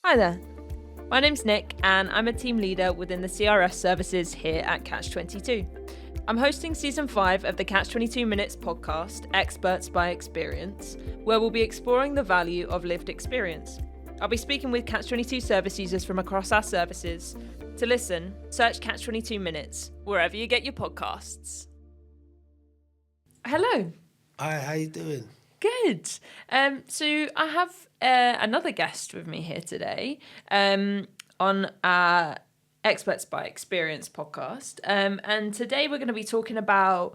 Hi there. My name's Nick, and I'm a team leader within the CRS services here at Catch22. I'm hosting season 5 of the Catch22 Minutes podcast, Experts by Experience, where we'll be exploring the value of lived experience. I'll be speaking with Catch22 service users from across our services. To listen, search Catch22 Minutes wherever you get your podcasts. Hello. Hi, how you doing? Good. So I have another guest with me here today on our Experts by Experience podcast. And today we're going to be talking about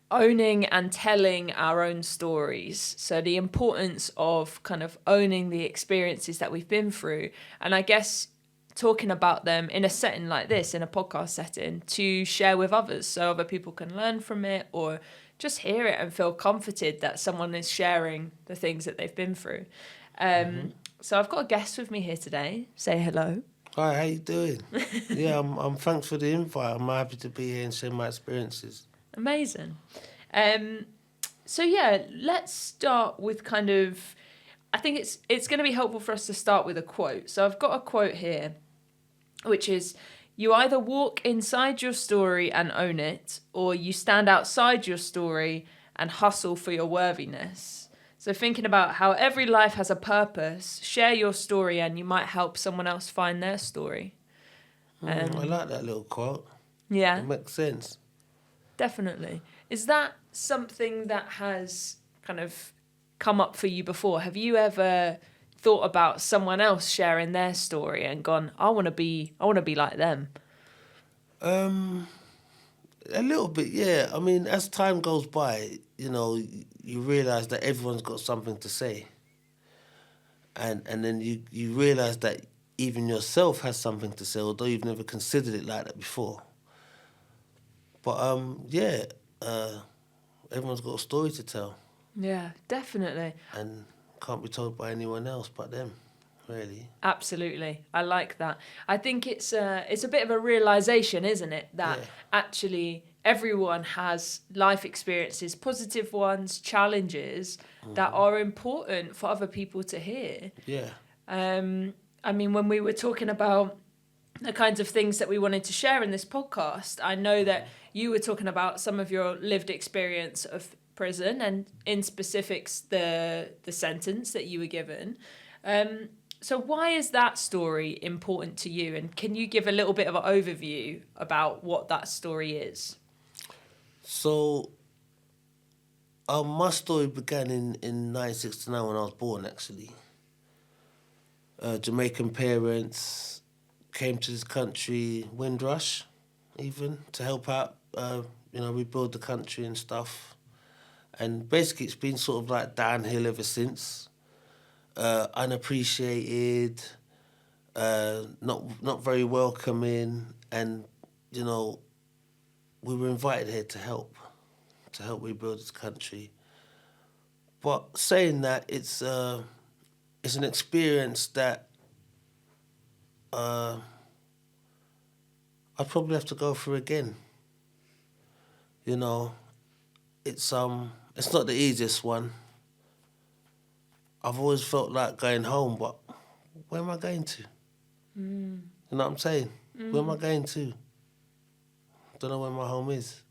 owning and telling our own stories. So the importance of kind of owning the experiences that we've been through. And I guess talking about them in a setting like this, in a podcast setting, to share with others so other people can learn from it or just hear it and feel comforted that someone is sharing the things that they've been through. So I've got a guest with me here today. Say hello. Hi, how you doing? Yeah, I'm thanks for the invite. I'm happy to be here and share my experiences. Amazing. So yeah, let's start with kind of, I think it's going to be helpful for us to start with a quote. So I've got a quote here, which is, "You either walk inside your story and own it, or you stand outside your story and hustle for your worthiness." So thinking about how every life has a purpose, share your story and you might help someone else find their story. I like that little quote. Yeah, It makes sense. definitely. Is that something that has kind of come up for you before? Have you ever thought about someone else sharing their story and gone, I want to be like them? A little bit, yeah. I mean, as time goes by, you realise that everyone's got something to say. And then you realise that even yourself has something to say, although you've never considered it like that before. But, everyone's got a story to tell. Yeah, definitely. And can't be told by anyone else but them, really. Absolutely. I like that. I think it's a bit of a realization, isn't it? That Yeah. actually everyone has life experiences, positive ones, challenges that are important for other people to hear. Yeah. I mean, when we were talking about the kinds of things that we wanted to share in this podcast, I know that you were talking about some of your lived experience of prison and in specifics the sentence that you were given. So why is that story important to you? And can you give a little bit of an overview about what that story is? So, my story began in 1969 when I was born, actually. Jamaican parents came to this country, Windrush, even, to help out, rebuild the country and stuff. And basically it's been sort of like downhill ever since. Unappreciated, not very welcoming, and, we were invited here to help rebuild this country. But saying that, it's an experience that I'd probably have to go through again. It's not the easiest one. I've always felt like going home, but where am I going to? You know what I'm saying? Where am I going to? Don't know where my home is.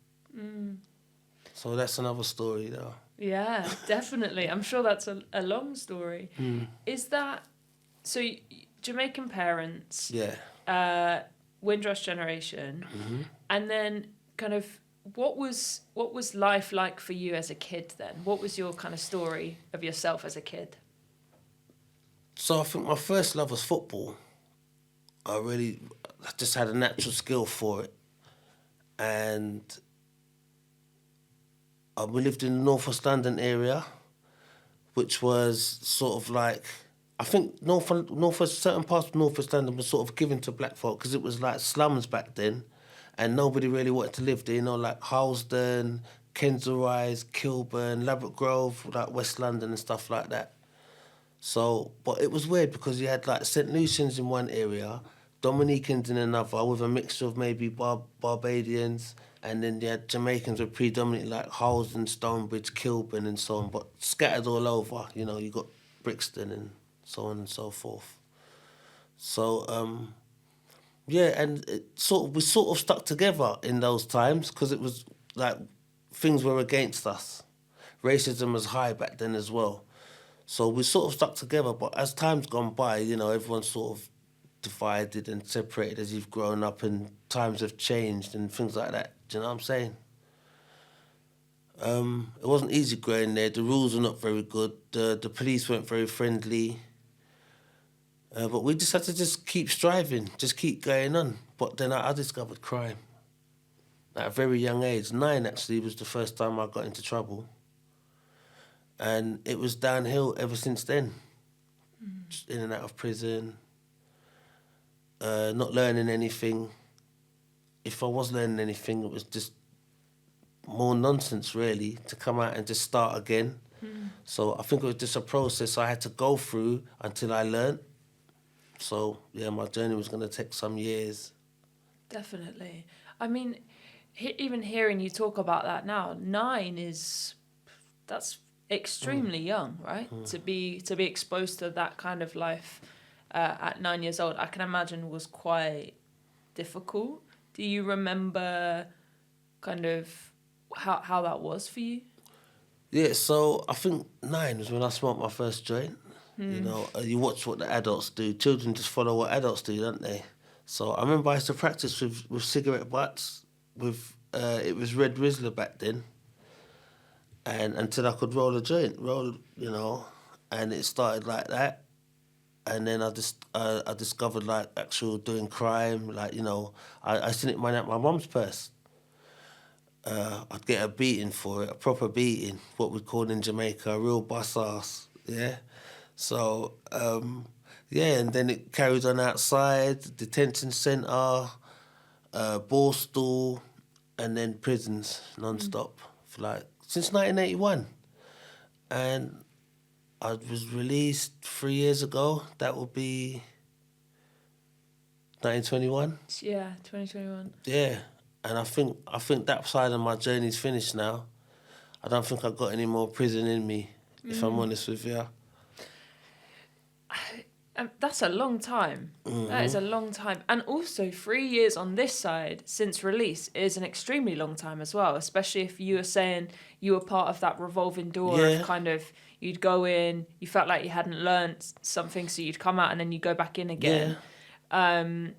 So that's another story, though. Yeah, definitely. I'm sure that's a long story. Is that so? Jamaican parents, Yeah. Windrush generation, and then kind of what was life like for you as a kid then? What was your kind of story of yourself as a kid? So I think my first love was football. I just had a natural skill for it. And we lived in the North West London area, which was sort of like, I think certain parts of North West London was sort of given to black folk because it was like slums back then, and nobody really wanted to live there. Like Harlesden, Kensal Rise, Kilburn, Ladbroke Grove, like West London and stuff like that. So, but it was weird because you had like St Lucians in one area, Dominicans in another, with a mixture of maybe Barbadians, and then you had Jamaicans were predominantly like Harlesden, Stonebridge, Kilburn and so on, but scattered all over. You got Brixton and so on and so forth. So yeah, and we sort of stuck together in those times because it was like things were against us. Racism was high back then as well. So we sort of stuck together, but as time's gone by, everyone's sort of divided and separated as you've grown up and times have changed and things like that. Do you know what I'm saying? It wasn't easy growing there. The rules were not very good. The police weren't very friendly. But we just had to just keep striving, just keep going on. But then I discovered crime at a very young age. 9 actually was the first time I got into trouble. And it was downhill ever since then. Just in and out of prison, not learning anything. If I was learning anything, it was just more nonsense, really, to come out and just start again. So I think it was just a process I had to go through until I learned. So, yeah, my journey was going to take some years. Definitely. I mean, even hearing you talk about that now, 9 that's extremely young, right? To be exposed to that kind of life at 9 years old, I can imagine was quite difficult. Do you remember kind of how that was for you? Yeah, so I think 9 was when I smoked my first joint. You watch what the adults do. Children just follow what adults do, don't they? So I remember I used to practice with cigarette butts. It was Red Rizzler back then, and until I could roll a joint, and it started like that. And then I discovered like actual doing crime, I seen money out my mum's purse. I'd get a beating for it, a proper beating, what we call in Jamaica, a real bus ass, yeah? So, yeah, and then it carried on outside, detention centre, ball stool, and then prisons non-stop for since 1981. And I was released 3 years ago. That will be 1921. Yeah, 2021. Yeah, and I think that side of my journey's finished now. I don't think I've got any more prison in me, if I'm honest with you. That's a long time. That is a long time. And also 3 years on this side since release is an extremely long time as well, especially if you were saying you were part of that revolving door Yeah. of kind of you'd go in, you felt like you hadn't learnt something, so you'd come out and then you go back in again. So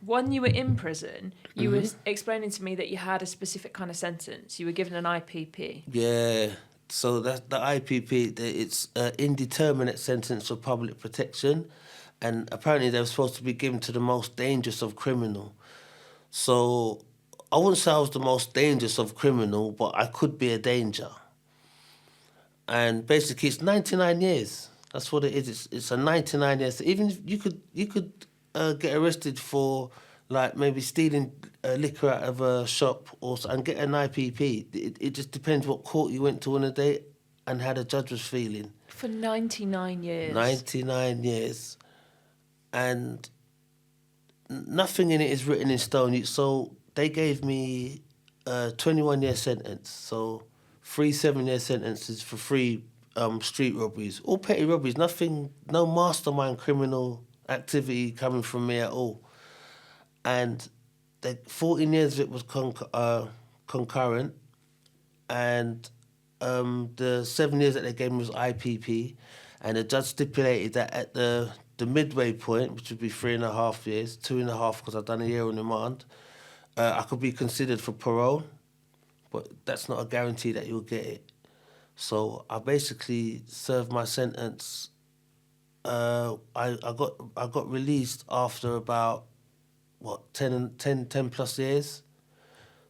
when you were in prison, you were explaining to me that you had a specific kind of sentence. You were given an IPP. Yeah. So that's the IPP. It's an indeterminate sentence of public protection, and apparently they were supposed to be given to the most dangerous of criminal. So I wouldn't say I was the most dangerous of criminal, but I could be a danger. And basically, it's 99 years. That's what it is. It's a 99 years. Even if you could get arrested for maybe stealing liquor out of a shop and get an IPP. It just depends what court you went to on a day and how the judge was feeling. For 99 years. 99 years. And nothing in it is written in stone. So they gave me a 21-year sentence. So 3 7-year sentences for 3 street robberies. All petty robberies. Nothing, no mastermind criminal activity coming from me at all. And 14 years of it was concurrent, and the 7 years that they gave me was IPP, and the judge stipulated that at the midway point, which would be 3.5 years, 2.5 because I've done a year on remand, I could be considered for parole, but that's not a guarantee that you'll get it. So I basically served my sentence. I got released after about 10 plus years.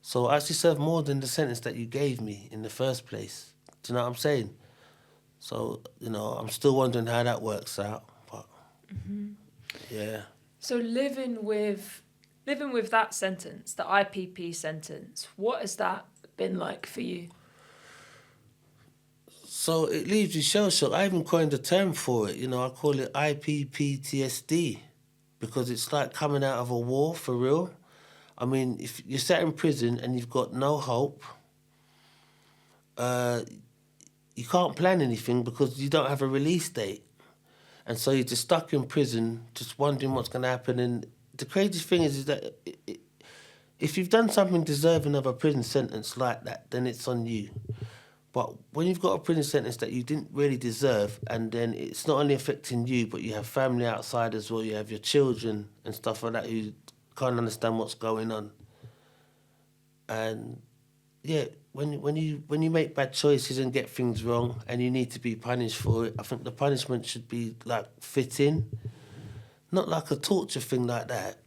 So I actually served more than the sentence that you gave me in the first place. Do you know what I'm saying? So, I'm still wondering how that works out. But, yeah. So living with that sentence, the IPP sentence, what has that been like for you? So it leaves you shell shocked. I even coined a term for it. I call it IPPTSD because it's like coming out of a war for real. I mean, if you're sat in prison and you've got no hope, you can't plan anything because you don't have a release date. And so you're just stuck in prison, just wondering what's going to happen. And the crazy thing is that if you've done something deserving of a prison sentence like that, then it's on you. But when you've got a prison sentence that you didn't really deserve, and then it's not only affecting you, but you have family outside as well, you have your children and stuff like that who can't understand what's going on. And yeah, when you make bad choices and get things wrong and you need to be punished for it, I think the punishment should be like fitting, not like a torture thing like that.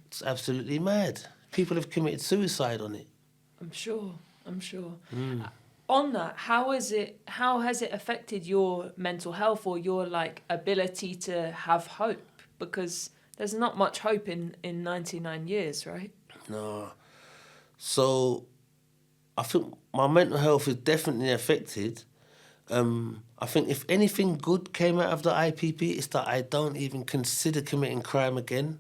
It's absolutely mad. People have committed suicide on it. I'm sure. On that, how has it affected your mental health or your like ability to have hope? Because there's not much hope in 99 years, right? No. So I think my mental health is definitely affected. I think if anything good came out of the IPP, it's that I don't even consider committing crime again.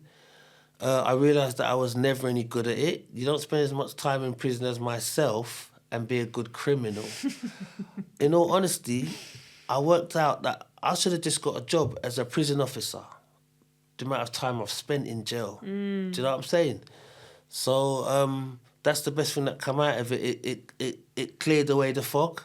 I realised that I was never any good at it. You don't spend as much time in prison as myself and be a good criminal. In all honesty, I worked out that I should have just got a job as a prison officer. The amount of time I've spent in jail. Do you know what I'm saying? So that's the best thing that come out of it. It cleared away the fog.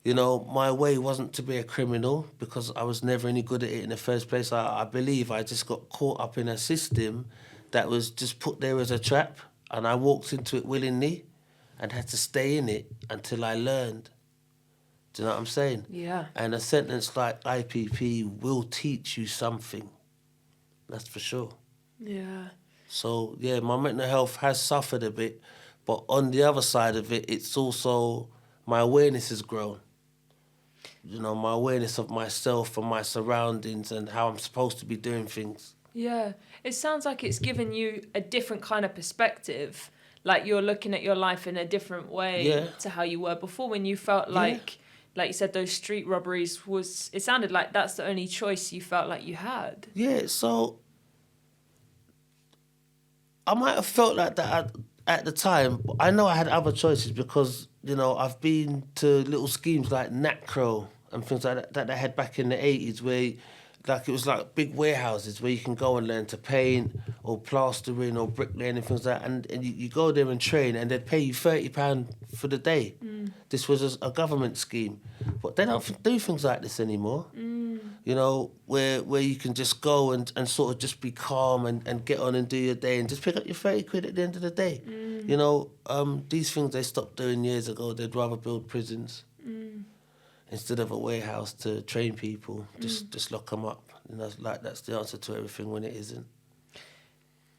You know, my way wasn't to be a criminal because I was never any good at it in the first place. I believe I just got caught up in a system that was just put there as a trap, and I walked into it willingly and had to stay in it until I learned. Do you know what I'm saying? Yeah. And a sentence like IPP will teach you something. That's for sure. Yeah. So, yeah, my mental health has suffered a bit, but on the other side of it, it's also my awareness has grown. You know, my awareness of myself and my surroundings and how I'm supposed to be doing things. Yeah. It sounds like it's given you a different kind of perspective. Like you're looking at your life in a different way to how you were before when you felt like you said, those street robberies it sounded like that's the only choice you felt like you had. Yeah, so I might have felt like that at the time, but I know I had other choices because, you know, I've been to little schemes like NACRO and things like that they had back in the 80s where like it was like big warehouses where you can go and learn to paint or plastering or bricklaying and things like that. And you go there and train and they'd pay you £30 for the day. This was a government scheme. But they don't do things like this anymore. You know, where you can just go and sort of just be calm and get on and do your day and just pick up your 30 quid at the end of the day. You know, these things they stopped doing years ago. They'd rather build prisons. Instead of a warehouse to train people, just lock them up. And that's the answer to everything when it isn't.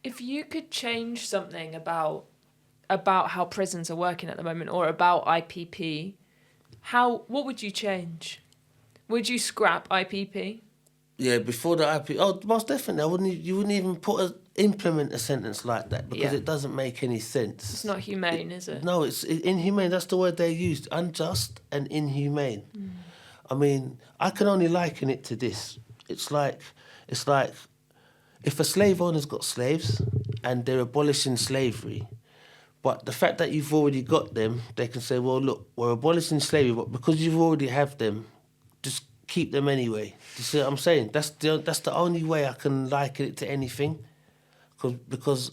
If you could change something about how prisons are working at the moment or about IPP, what would you change? Would you scrap IPP? Yeah, before the IPP, oh, most definitely. You wouldn't even implement a sentence like that because it doesn't make any sense. It's not humane, is it? No, it's inhumane. That's the word they used. Unjust and inhumane. I mean, I can only liken it to this. It's like if a slave owner's got slaves and they're abolishing slavery, but the fact that you've already got them, they can say, well, look, we're abolishing slavery, but because you've already have them, just keep them anyway. You see what I'm saying? That's the only way I can liken it to anything, because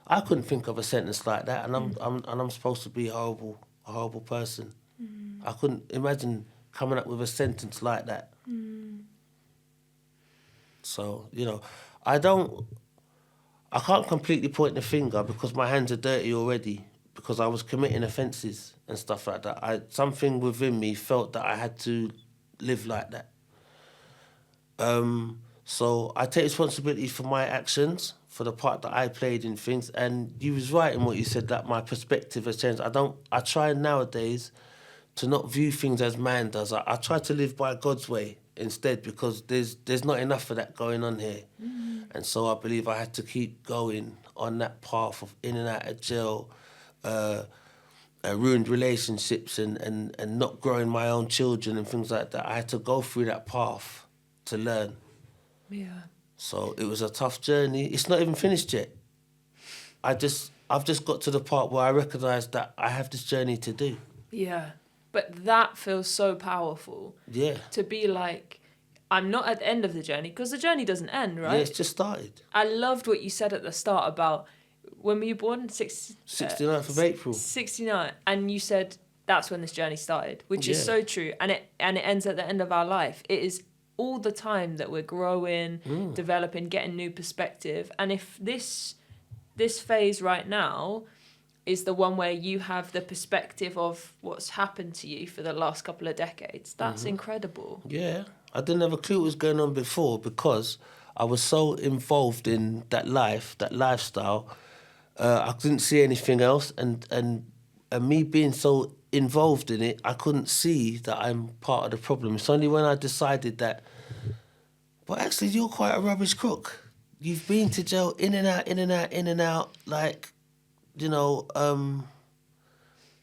I couldn't think of a sentence like that, and I'm supposed to be a horrible person. I couldn't imagine coming up with a sentence like that. So, you know, I can't completely point the finger because my hands are dirty already because I was committing offences and stuff like that. Something within me felt that I had to live like that. So I take responsibility for my actions, for the part that I played in things. And you was right in what you said, that my perspective has changed. I try nowadays to not view things as man does. I try to live by God's way instead because there's not enough of that going on here. And so I believe I had to keep going on that path of in and out of jail, ruined relationships and not growing my own children and things like that. I had to go through that path to learn. Yeah. So it was a tough journey. It's not even finished yet. I've just got to the part where I recognise that I have this journey to do. Yeah. But that feels so powerful. Yeah. To be like, I'm not at the end of the journey, because the journey doesn't end, right? Yeah, it's just started. I loved what you said at the start about, when were you born? 69th of April. 69. And you said that's when this journey started, which is Yeah. so true. And it ends at the end of our life. It is all the time that we're growing, developing, getting new perspective. And if this phase right now is the one where you have the perspective of what's happened to you for the last couple of decades, that's incredible. Yeah. I didn't have a clue what was going on before because I was so involved in that life, that lifestyle. I didn't see anything else, and me being so involved in it, I couldn't see that I'm part of the problem. It's only when I decided that, but actually, you're quite a rubbish crook. You've been to jail, in and out, in and out, in and out. Like, you know,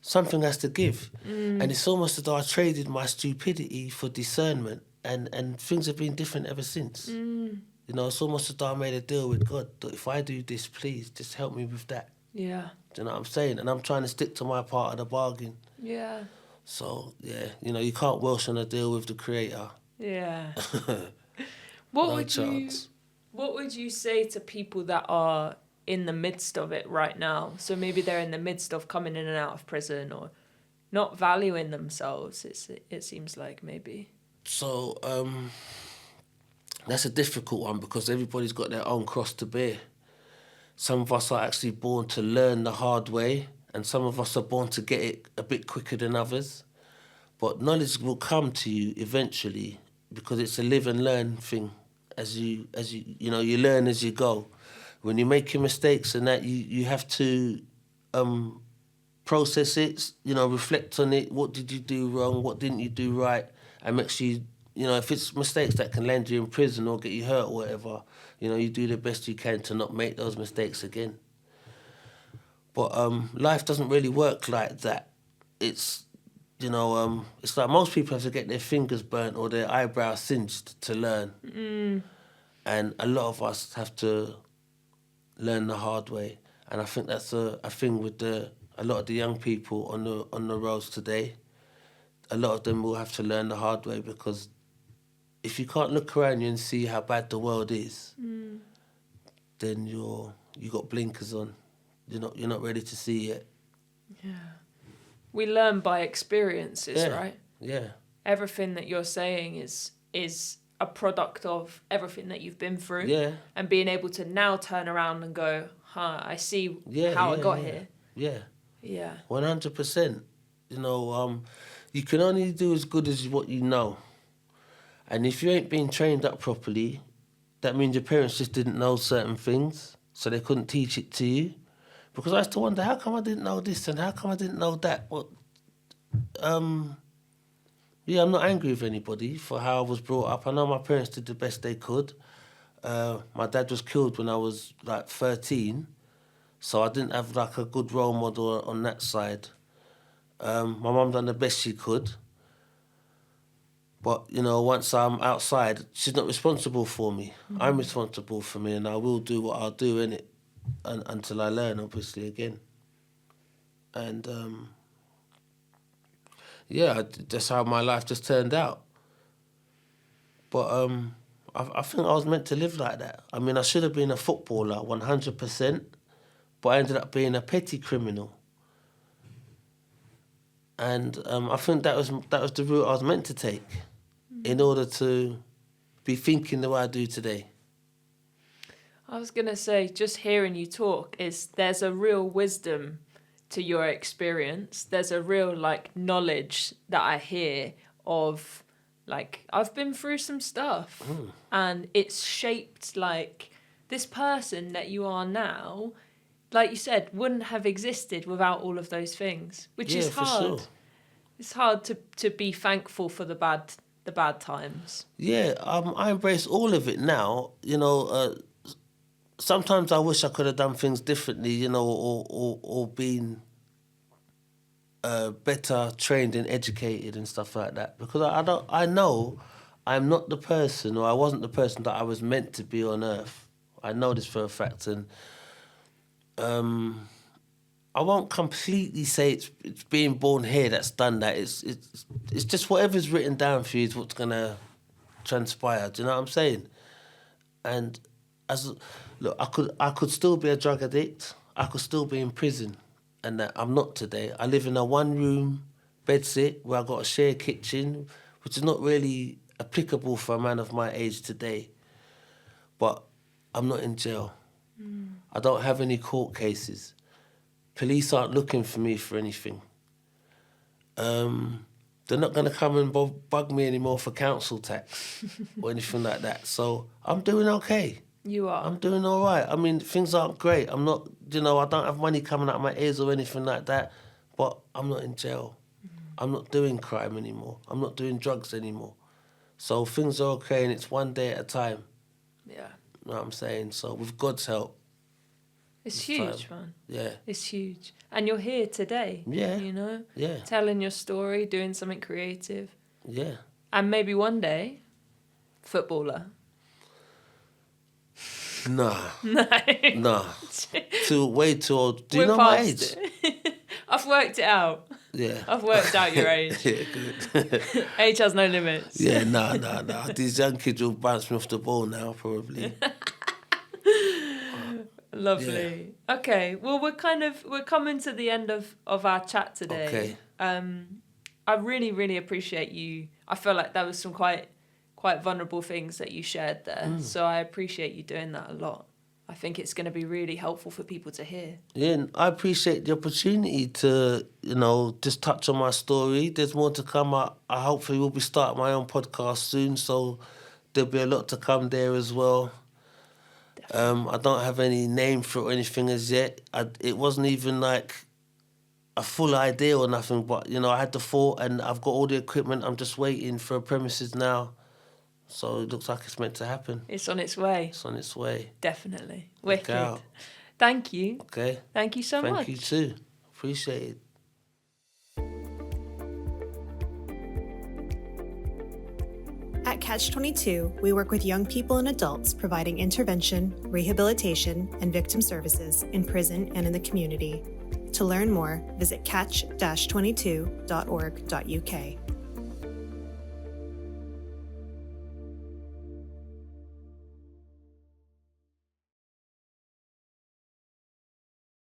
something has to give, and it's almost as though I traded my stupidity for discernment, and things have been different ever since. You know, it's almost as though I made a deal with God that if I do this, please just help me with that. Yeah. Do you know what I'm saying? And I'm trying to stick to my part of the bargain. Yeah. So, yeah, you know, you can't Welsh on a deal with the Creator. Yeah. No chance. What would you say to people that are in the midst of it right now? So maybe they're in the midst of coming in and out of prison, or not valuing themselves, it seems like, maybe. So, that's a difficult one because everybody's got their own cross to bear. Some of us are actually born to learn the hard way, and some of us are born to get it a bit quicker than others. But knowledge will come to you eventually because it's a live and learn thing. As you know, you learn as you go. When you make your mistakes and that, you have to process it, you know, reflect on it. What did you do wrong? What didn't you do right? And make sure you know, if it's mistakes that can land you in prison or get you hurt or whatever, you know, you do the best you can to not make those mistakes again. But life doesn't really work like that. It's, you know, it's like most people have to get their fingers burnt or their eyebrows singed to learn. And a lot of us have to learn the hard way. And I think that's a thing with a lot of the young people on the roads today. A lot of them will have to learn the hard way because if you can't look around you and see how bad the world is, then you got blinkers on. You're not ready to see it. Yeah. We learn by experiences, right? Yeah. Everything that you're saying is a product of everything that you've been through. Yeah. And being able to now turn around and go, I see how I got here. Yeah. Yeah. 100%. You know, you can only do as good as what you know. And if you ain't been trained up properly, that means your parents just didn't know certain things, so they couldn't teach it to you. Because I used to wonder, how come I didn't know this and how come I didn't know that? Well, yeah, I'm not angry with anybody for how I was brought up. I know my parents did the best they could. My dad was killed when I was like 13, so I didn't have like a good role model on that side. My mum done the best she could. But, you know, once I'm outside, she's not responsible for me. I'm responsible for me, and I will do what I'll do, innit? Until I learn, obviously, again. And, yeah, that's how my life just turned out. But I think I was meant to live like that. I mean, I should have been a footballer, 100%, but I ended up being a petty criminal. And I think that was the route I was meant to take in order to be thinking the way I do today. I was going to say, just hearing you talk, there's a real wisdom to your experience. There's a real, like, knowledge that I hear of, like, I've been through some stuff and it's shaped, like, this person that you are now, like you said, wouldn't have existed without all of those things, which is hard. For sure. It's hard to be thankful for the bad times. Yeah, I embrace all of it now. You know, sometimes I wish I could have done things differently, you know, or been better trained and educated and stuff like that. Because I know I'm not the person, or I wasn't the person that I was meant to be on earth. I know this for a fact, and I won't completely say it's being born here that's done that. It's just whatever's written down for you is what's gonna transpire. Do you know what I'm saying? And look, I could still be a drug addict. I could still be in prison, and that I'm not today. I live in a 1-room bedsit where I got a shared kitchen, which is not really applicable for a man of my age today. But I'm not in jail. I don't have any court cases. Police aren't looking for me for anything. They're not going to come and bug me anymore for council tax or anything like that. So I'm doing okay. You are. I'm doing all right. I mean, things aren't great. I'm not, I don't have money coming out of my ears or anything like that, but I'm not in jail. I'm not doing crime anymore. I'm not doing drugs anymore. So things are okay, and it's one day at a time. Yeah. You know what I'm saying? So with God's help. It's huge, man. Yeah. It's huge. And you're here today. Yeah. You know? Yeah. Telling your story, doing something creative. Yeah. And maybe one day, footballer. Nah. No. Nah. Way too old. Do you We're know my past age? it. I've worked it out. Yeah. I've worked out your age. Yeah, good. Age has no limits. Yeah, nah. These young kids will bounce me off the ball now, probably. Lovely. Yeah. Okay. Well, we're coming to the end of our chat today. Okay. I really, really appreciate you. I feel like there was some quite vulnerable things that you shared there. So I appreciate you doing that a lot. I think it's going to be really helpful for people to hear. Yeah, and I appreciate the opportunity to, just touch on my story. There's more to come. I hopefully will be starting my own podcast soon, so there'll be a lot to come there as well. I don't have any name for it or anything as yet. It wasn't even like a full idea or nothing, but, I had the thought and I've got all the equipment. I'm just waiting for premises now. So it looks like it's meant to happen. It's on its way. It's on its way. Definitely. Wicked. Look out. Thank you. Okay. Thank you so much. Thank you too. Appreciate it. At Catch-22, we work with young people and adults providing intervention, rehabilitation, and victim services in prison and in the community. To learn more, visit catch-22.org.uk.